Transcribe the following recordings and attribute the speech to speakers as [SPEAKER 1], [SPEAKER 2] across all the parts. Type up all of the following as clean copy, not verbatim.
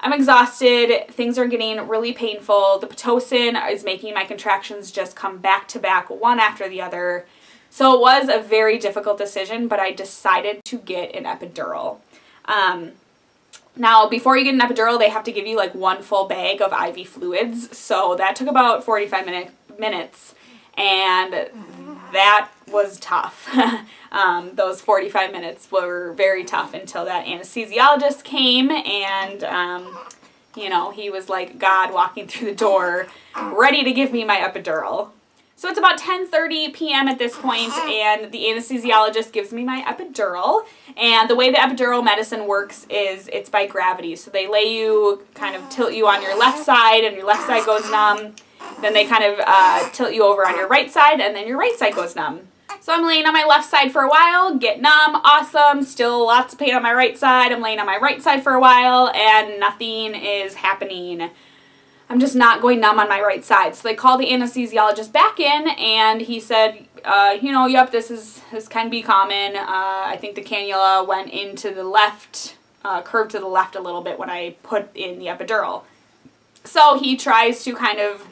[SPEAKER 1] I'm exhausted. Things are getting really painful. The Pitocin is making my contractions just come back to back, one after the other. So it was a very difficult decision, but I decided to get an epidural. Now, before you get an epidural, they have to give you like one full bag of IV fluids. So that took about 45 minutes, and that was tough. Those 45 minutes were very tough until that anesthesiologist came, and, you know, he was like God walking through the door, ready to give me my epidural. So it's about 10:30 p.m. at this point, and the anesthesiologist gives me my epidural. And the way the epidural medicine works is it's by gravity. So they lay you, kind of tilt you on your left side, and your left side goes numb. Then they kind of tilt you over on your right side, and then your right side goes numb. So I'm laying on my left side for a while, get numb, awesome, still lots of pain on my right side. I'm laying on my right side for a while, and nothing is happening. I'm just not going numb on my right side. So they called the anesthesiologist back in, and he said, you know, yep, this can be common. I think the cannula went into the left, curved to the left a little bit when I put in the epidural. So he tries to kind of,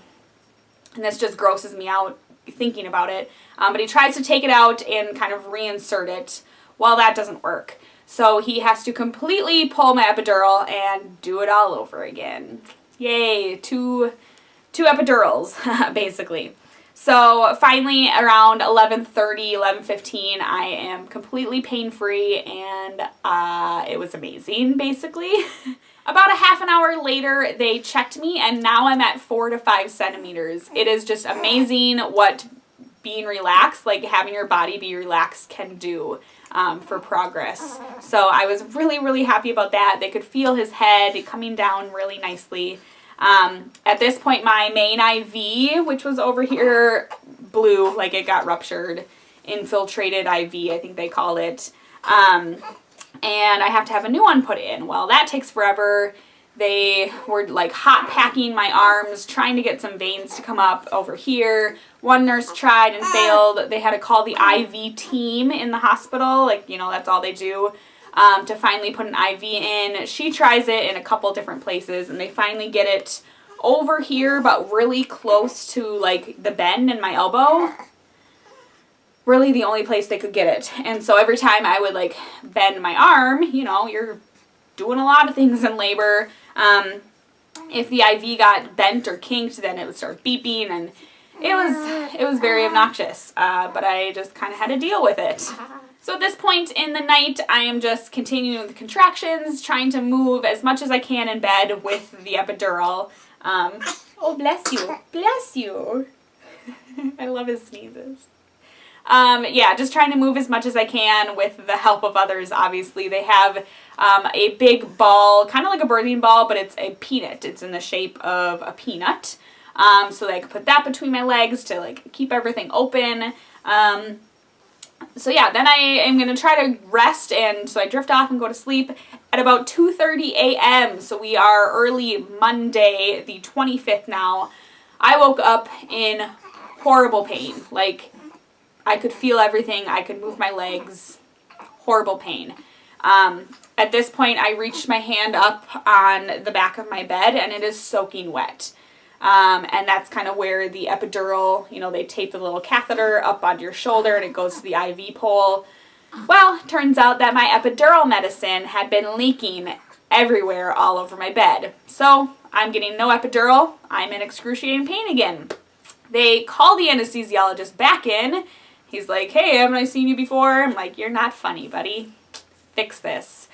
[SPEAKER 1] and this just grosses me out thinking about it, but he tries to take it out and kind of reinsert it. Well, that doesn't work. So he has to completely pull my epidural and do it all over again. Yay, two epidurals, basically. So finally, around 11:30, 11:15, I am completely pain-free, and it was amazing, basically. About a half an hour later, they checked me, and now I'm at 4 to 5 centimeters. It is just amazing what being relaxed, like having your body be relaxed, can do for progress. So I was really, really happy about that. They could feel his head coming down really nicely. At this point, my main IV, which was over here, blew, like it got ruptured. Infiltrated IV, I think they call it. And I have to have a new one put in. Well, that takes forever. They were like hot packing my arms, trying to get some veins to come up over here. One nurse tried and failed. They had to call the IV team in the hospital, like, you know, that's all they do, to finally put an IV in. She tries it in a couple different places, and they finally get it over here, but really close to like the bend in my elbow. Really the only place they could get it. And so every time I would like bend my arm, you know, you're doing a lot of things in labor. If the IV got bent or kinked, then it would start beeping, and it was very obnoxious. But I just kind of had to deal with it. So at this point in the night, I am just continuing the contractions, trying to move as much as I can in bed with the epidural. Oh, bless you. Bless you. I love his sneezes. Yeah, just trying to move as much as I can with the help of others, obviously. They have a big ball, kind of like a birthing ball, but it's a peanut. It's in the shape of a peanut. So that I can put that between my legs to like keep everything open. So yeah, then I am going to try to rest, and so I drift off and go to sleep at about 2:30 a.m. So we are early Monday, the 25th now. I woke up in horrible pain. Like, I could feel everything. I could move my legs. Horrible pain. At this point, I reached my hand up on the back of my bed, and it is soaking wet. And that's kind of where the epidural, you know, they tape the little catheter up onto your shoulder, and it goes to the IV pole. Well, turns out that my epidural medicine had been leaking everywhere all over my bed. So I'm getting no epidural. I'm in excruciating pain again. They call the anesthesiologist back in. He's like, hey, haven't I seen you before? I'm like, you're not funny, buddy. Fix this.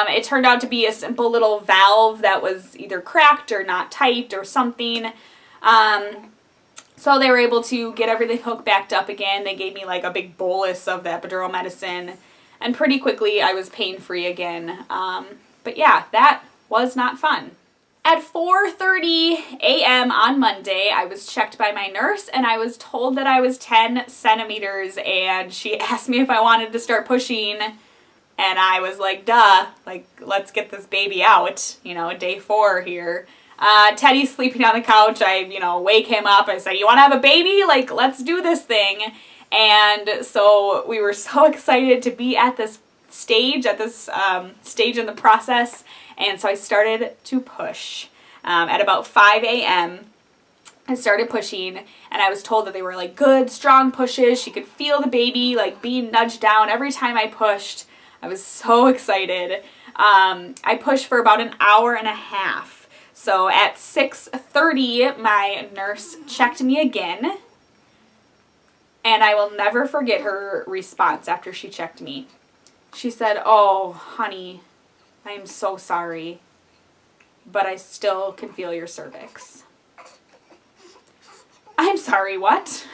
[SPEAKER 1] It turned out to be a simple little valve that was either cracked or not tight or something. So they were able to get everything hooked back up again. They gave me like a big bolus of the epidural medicine, and pretty quickly I was pain-free again. But yeah, that was not fun. At 4:30 a.m. on Monday, I was checked by my nurse, and I was told that I was 10 centimeters, and she asked me if I wanted to start pushing, and I was like, duh, like, let's get this baby out, you know, day 4 here. Teddy's sleeping on the couch. I, you know, wake him up. I say, you want to have a baby? Like, let's do this thing. And so we were so excited to be at this stage, at this stage in the process. And so I started to push. At about 5 a.m., I started pushing, and I was told that they were like good, strong pushes. She could feel the baby like being nudged down every time I pushed. I was so excited. I pushed for about an hour and a half. So at 6:30, my nurse checked me again, and I will never forget her response after she checked me. She said, "Oh, honey, I am so sorry, but I still can feel your cervix." I'm sorry, what?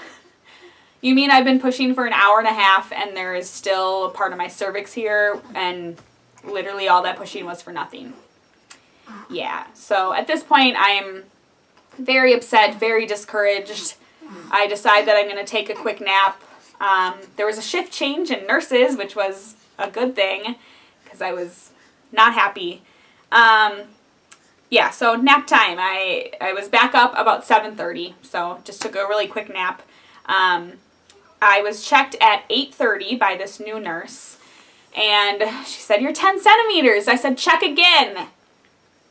[SPEAKER 1] You mean I've been pushing for an hour and a half and there is still a part of my cervix here, and literally all that pushing was for nothing? Yeah, so at this point I'm very upset, very discouraged. I decide that I'm going to take a quick nap. There was a shift change in nurses, which was a good thing because I was not happy. Yeah, so nap time. I was back up about 7:30, so just took a really quick nap. I was checked at 8:30 by this new nurse, and she said, "You're 10 centimeters." I said, "Check again.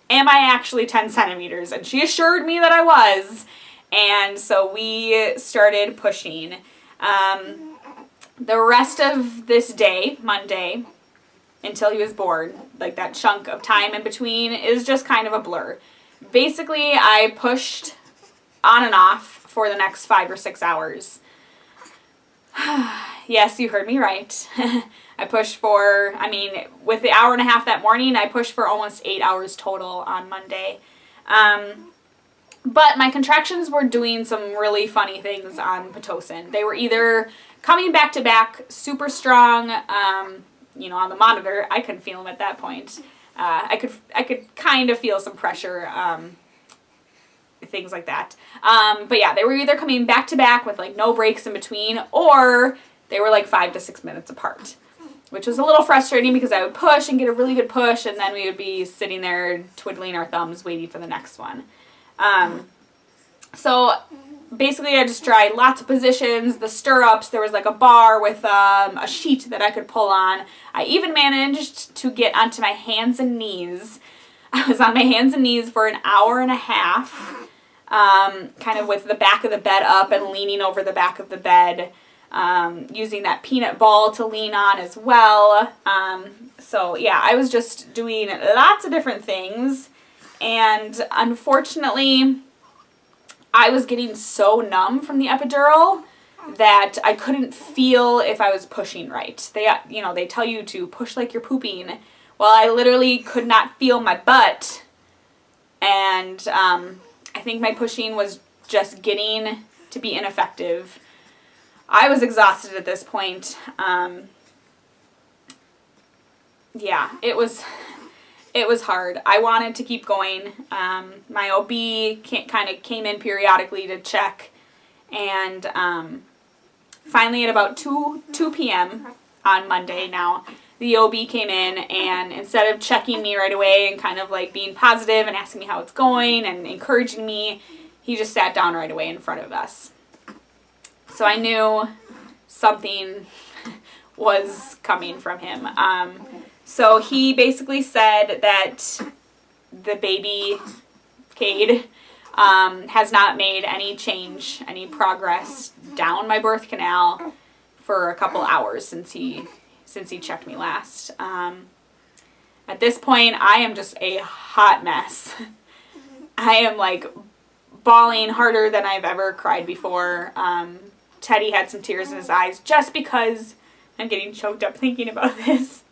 [SPEAKER 1] Am I actually 10 centimeters?" And she assured me that I was, and so we started pushing. The rest of this day, Monday, until he was born, like that chunk of time in between, is just kind of a blur. Basically, I pushed on and off for the next 5 or 6 hours. Yes, you heard me right. I pushed for, with the hour and a half that morning, I pushed for almost 8 hours total on Monday. But my contractions were doing some really funny things on Pitocin. They were either coming back to back super strong, on the monitor. I couldn't feel them at that point. I could kind of feel some pressure, things like that. But yeah, they were either coming back to back with like no breaks in between, or they were like 5 to 6 minutes apart, which was a little frustrating because I would push and get a really good push, and then we would be sitting there twiddling our thumbs waiting for the next one. So basically I just tried lots of positions, the stirrups. There was like a bar with a sheet that I could pull on. I even managed to get onto my hands and knees. I was on my hands and knees for an hour and a half, kind of with the back of the bed up and leaning over the back of the bed, using that peanut ball to lean on as well. So yeah, I was just doing lots of different things, and unfortunately I was getting so numb from the epidural that I couldn't feel if I was pushing right. They tell you to push like you're pooping. Well, I literally could not feel my butt, and I think my pushing was just getting to be ineffective. I was exhausted at this point. Yeah, it was hard. I wanted to keep going. My OB kind of came in periodically to check, and finally at about 2 p.m. on Monday now, the OB came in, and instead of checking me right away and kind of like being positive and asking me how it's going and encouraging me, he just sat down right away in front of us. So I knew something was coming from him. So he basically said that the baby, Kade, has not made any change, any progress down my birth canal for a couple hours since he checked me last. At this point, I am just a hot mess. I am like bawling harder than I've ever cried before. Teddy had some tears in his eyes just because I'm getting choked up thinking about this.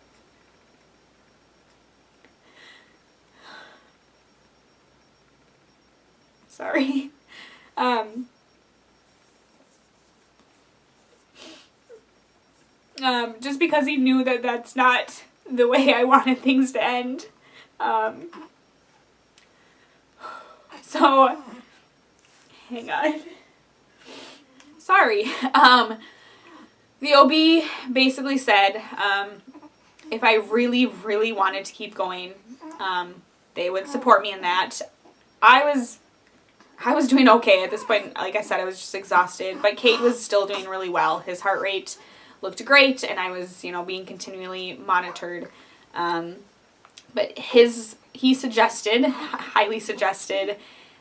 [SPEAKER 1] Sorry. Just because he knew that that's not the way I wanted things to end. So, hang on. Sorry. The OB basically said if I really, really wanted to keep going, they would support me in that. I was doing okay at this point. Like I said, I was just exhausted, but Kate was still doing really well. His heart rate looked great, and I was, being continually monitored. But he suggested, highly suggested,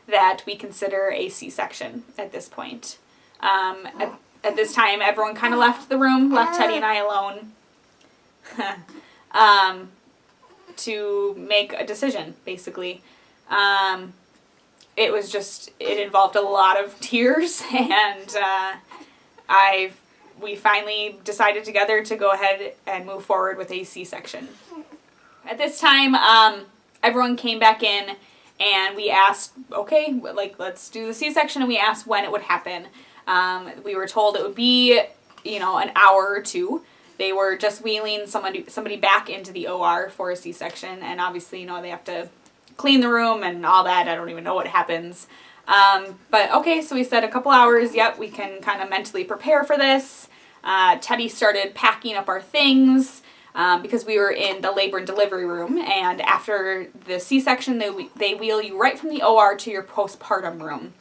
[SPEAKER 1] that we consider a C-section at this point. At this time, everyone kind of left the room, left Teddy and I alone to make a decision, basically. It involved a lot of tears, and we finally decided together to go ahead and move forward with a C-section. At this time, everyone came back in, and we asked, okay, let's do the C-section, and we asked when it would happen. We were told it would be, an hour or two. They were just wheeling somebody back into the OR for a C-section, and obviously, they have to clean the room and all that. I don't even know what happens. But okay, so we said a couple hours, yep, we can kind of mentally prepare for this. Teddy started packing up our things because we were in the labor and delivery room, and after the C-section, they wheel you right from the OR to your postpartum room.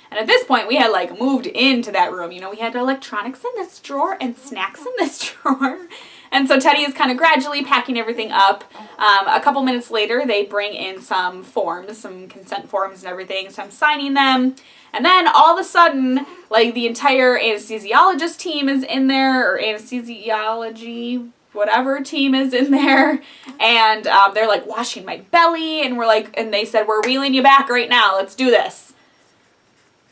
[SPEAKER 1] And at this point, we had moved into that room. We had electronics in this drawer and snacks in this drawer. And so Teddy is kind of gradually packing everything up. A couple minutes later, they bring in some forms, some consent forms and everything. So I'm signing them. And then all of a sudden, the entire anesthesiologist team is in there, or anesthesiology, whatever team is in there. And they're washing my belly. And and they said, we're wheeling you back right now. Let's do this.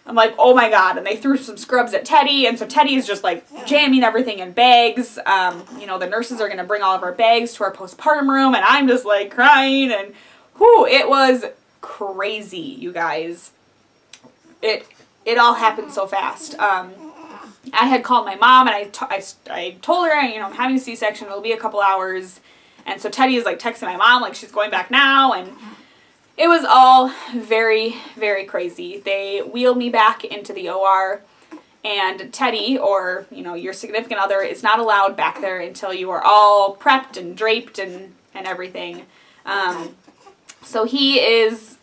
[SPEAKER 1] I'm like, oh my God. And they threw some scrubs at Teddy. And so Teddy is just jamming everything in bags. The nurses are going to bring all of our bags to our postpartum room. And I'm just crying. And it was crazy, you guys. It all happened so fast. I had called my mom, and I told her, I'm having a C-section. It'll be a couple hours. And so Teddy is texting my mom, she's going back now. And it was all very, very crazy. They wheeled me back into the OR, and Teddy, or, your significant other, is not allowed back there until you are all prepped and draped and everything. So he is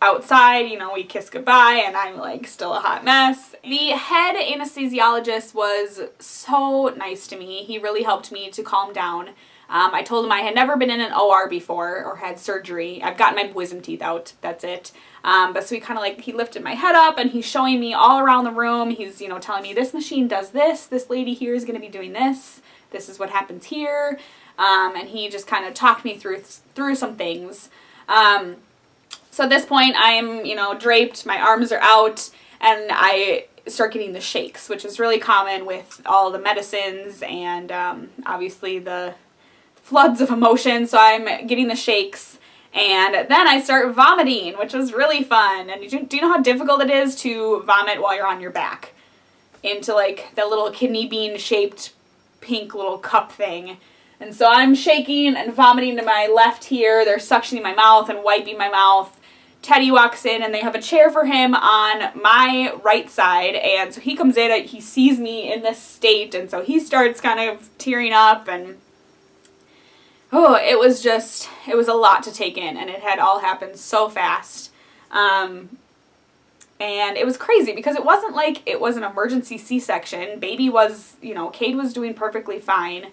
[SPEAKER 1] outside, we kiss goodbye, and I'm still a hot mess. The head anesthesiologist was so nice to me. He really helped me to calm down. I told him I had never been in an OR before or had surgery. I've gotten my wisdom teeth out. That's it. But so he kind of he lifted my head up, and he's showing me all around the room. He's, telling me this machine does this. This lady here is going to be doing this. This is what happens here. And he just kind of talked me through some things. So at this point, I'm, draped. My arms are out, and I start getting the shakes, which is really common with all the medicines and obviously the floods of emotion. So I'm getting the shakes, and then I start vomiting, which was really fun. And do you know how difficult it is to vomit while you're on your back into that little kidney bean shaped pink little cup thing? And so I'm shaking and vomiting to my left here. They're suctioning my mouth and wiping my mouth. Teddy walks in, and they have a chair for him on my right side. And so he comes in, he sees me in this state, and so he starts kind of tearing up, and it was a lot to take in, and it had all happened so fast. And it was crazy because it wasn't it was an emergency C-section. Baby was, Kade was doing perfectly fine.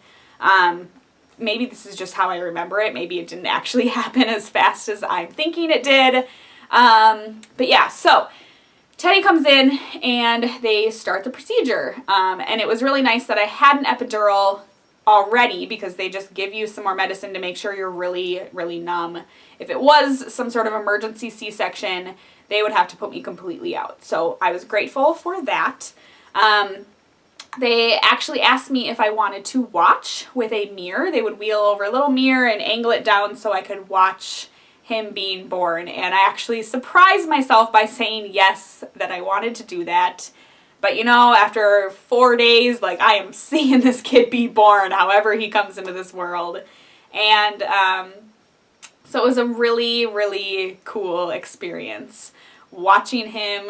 [SPEAKER 1] Maybe this is just how I remember it. Maybe it didn't actually happen as fast as I'm thinking it did. But yeah, so Teddy comes in, and they start the procedure. And it was really nice that I had an epidural already, because they just give you some more medicine to make sure you're really, really numb. If it was some sort of emergency C-section, they would have to put me completely out. So I was grateful for that. They actually asked me if I wanted to watch with a mirror. They would wheel over a little mirror and angle it down so I could watch him being born. And I actually surprised myself by saying yes, that I wanted to do that. But after 4 days, I am seeing this kid be born, however he comes into this world. And so it was a really, really cool experience watching him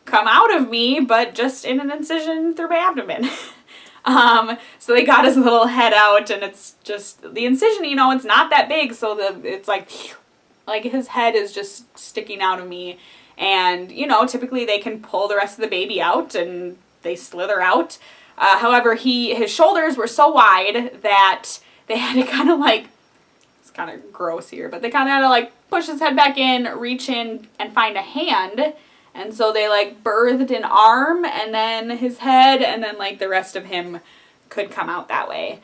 [SPEAKER 1] come out of me, but just in an incision through my abdomen. So they got his little head out, and it's just, the incision, it's not that big, so it's his head is just sticking out of me. And, typically they can pull the rest of the baby out, and they slither out. However, his shoulders were so wide that they had to kind of like, it's kind of gross here, but they kind of had to like push his head back in, reach in, and find a hand. And so they like birthed an arm and then his head, and then like the rest of him could come out that way.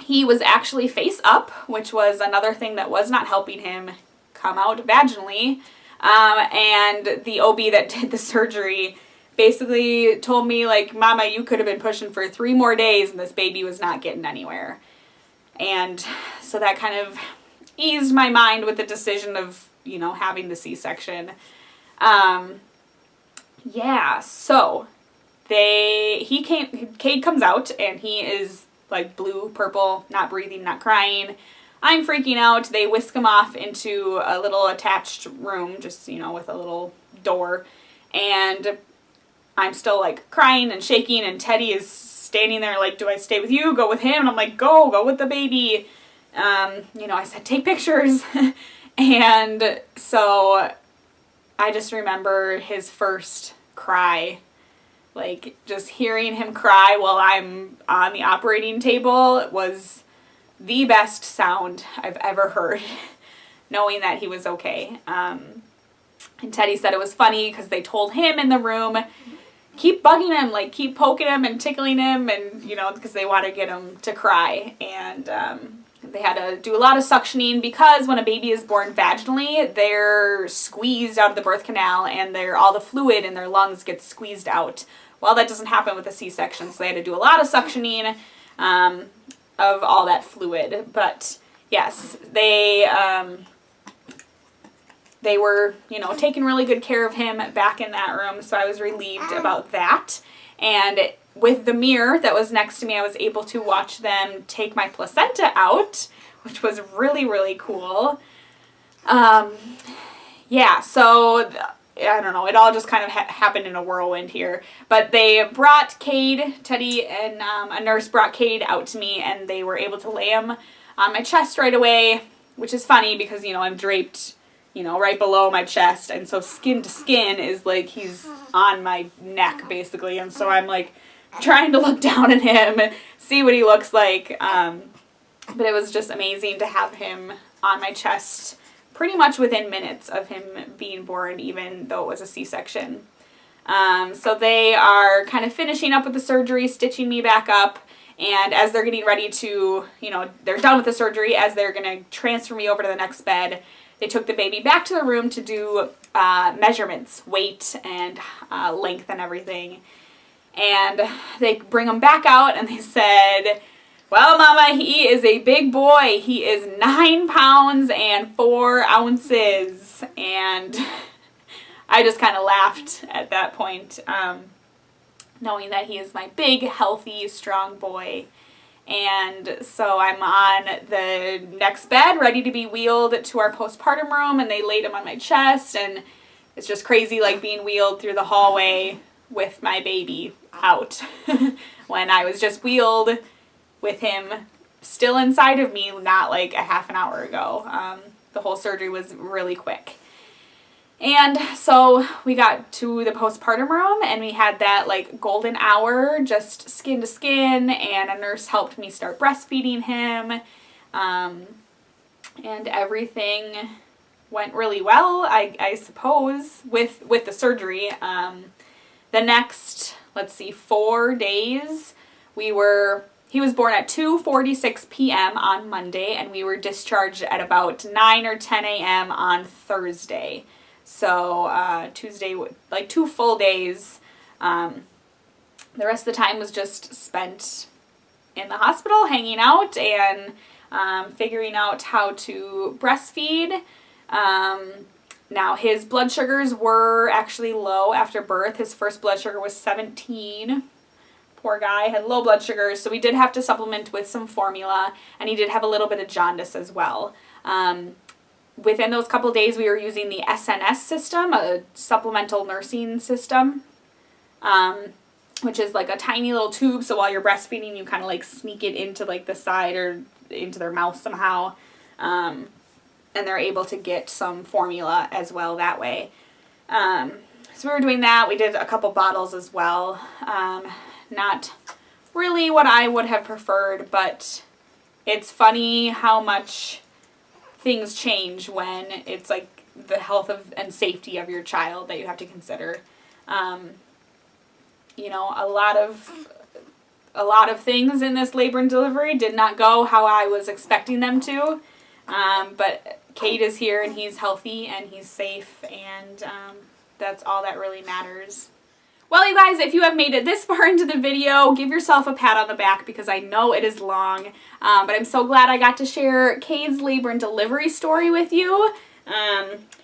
[SPEAKER 1] He was actually face up, which was another thing that was not helping him come out vaginally. And the OB that did the surgery basically told me, like, Mama, you could have been pushing for 3 more days and this baby was not getting anywhere. And so that kind of eased my mind with the decision of, you know, having the C-section. Yeah, so Kade comes out and he is like blue, purple, not breathing, not crying. I'm freaking out. They whisk him off into a little attached room, just, you know, with a little door. And I'm still like crying and shaking, and Teddy is standing there like, do I stay with you? Go with him? And I'm like, go with the baby. You know, I said, take pictures. And so I just remember his first cry. Like, just hearing him cry while I'm on the operating table was the best sound I've ever heard, knowing that he was okay. And Teddy said it was funny because they told him in the room, keep bugging him, like keep poking him and tickling him, and you know, because they want to get him to cry. And they had to do a lot of suctioning because when a baby is born vaginally, they're squeezed out of the birth canal and all the fluid in their lungs gets squeezed out. Well, that doesn't happen with a C-section, so they had to do a lot of suctioning of all that fluid. But yes, they were, you know, taking really good care of him back in that room, so I was relieved about that. And with the mirror that was next to me, I was able to watch them take my placenta out, which was really, really cool. Yeah, so I don't know, it all just kind of happened in a whirlwind here. But they brought Kade, Teddy and a nurse brought Kade out to me, and they were able to lay him on my chest right away, which is funny because, you know, I'm draped, you know, right below my chest, and so skin to skin is like he's on my neck basically, and so I'm like trying to look down at him and see what he looks like. But it was just amazing to have him on my chest pretty much within minutes of him being born, even though it was a C-section. So they are kind of finishing up with the surgery, stitching me back up, and as they're getting ready to, you know, they're done with the surgery, as they're going to transfer me over to the next bed, they took the baby back to the room to do measurements, weight and length and everything. And they bring him back out and they said, well, Mama, he is a big boy. He is 9 pounds and 4 ounces. And I just kind of laughed at that point, knowing that he is my big, healthy, strong boy. And so I'm on the next bed, ready to be wheeled to our postpartum room, and they laid him on my chest, and it's just crazy, like being wheeled through the hallway with my baby out when I was just wheeled with him still inside of me, not like a half an hour ago. The whole surgery was really quick. And so we got to the postpartum room, and we had that like golden hour, just skin to skin, and a nurse helped me start breastfeeding him. And everything went really well, I suppose, with the surgery. The next, 4 days, he was born at 2:46 p.m. on Monday, and we were discharged at about 9 or 10 a.m. on Thursday. So Tuesday, like 2 full days. The rest of the time was just spent in the hospital, hanging out and figuring out how to breastfeed. Now his blood sugars were actually low after birth. His first blood sugar was 17. Poor guy, had low blood sugars, so we did have to supplement with some formula, and he did have a little bit of jaundice as well. Within those couple of days, we were using the SNS system, a supplemental nursing system, which is like a tiny little tube, so while you're breastfeeding, you kind of like sneak it into like the side or into their mouth somehow, and they're able to get some formula as well that way. So we were doing that. We did a couple bottles as well. Not really what I would have preferred, but it's funny how much things change when it's like the health and safety of your child that you have to consider. You know, a lot of things in this labor and delivery did not go how I was expecting them to, but Kade is here and he's healthy and he's safe, and that's all that really matters. Well, you guys, if you have made it this far into the video, give yourself a pat on the back because I know it is long, but I'm so glad I got to share Kade's labor and delivery story with you.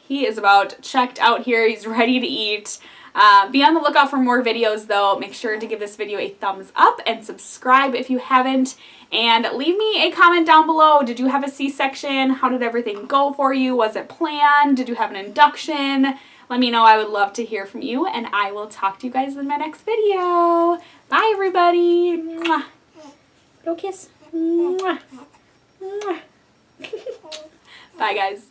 [SPEAKER 1] He is about checked out here. He's ready to eat. Be on the lookout for more videos, though. Make sure to give this video a thumbs up and subscribe if you haven't. And leave me a comment down below. Did you have a C-section? How did everything go for you? Was it planned? Did you have an induction? Let me know. I would love to hear from you. And I will talk to you guys in my next video. Bye, everybody. Mwah. Little kiss. Mwah. Mwah. Bye, guys.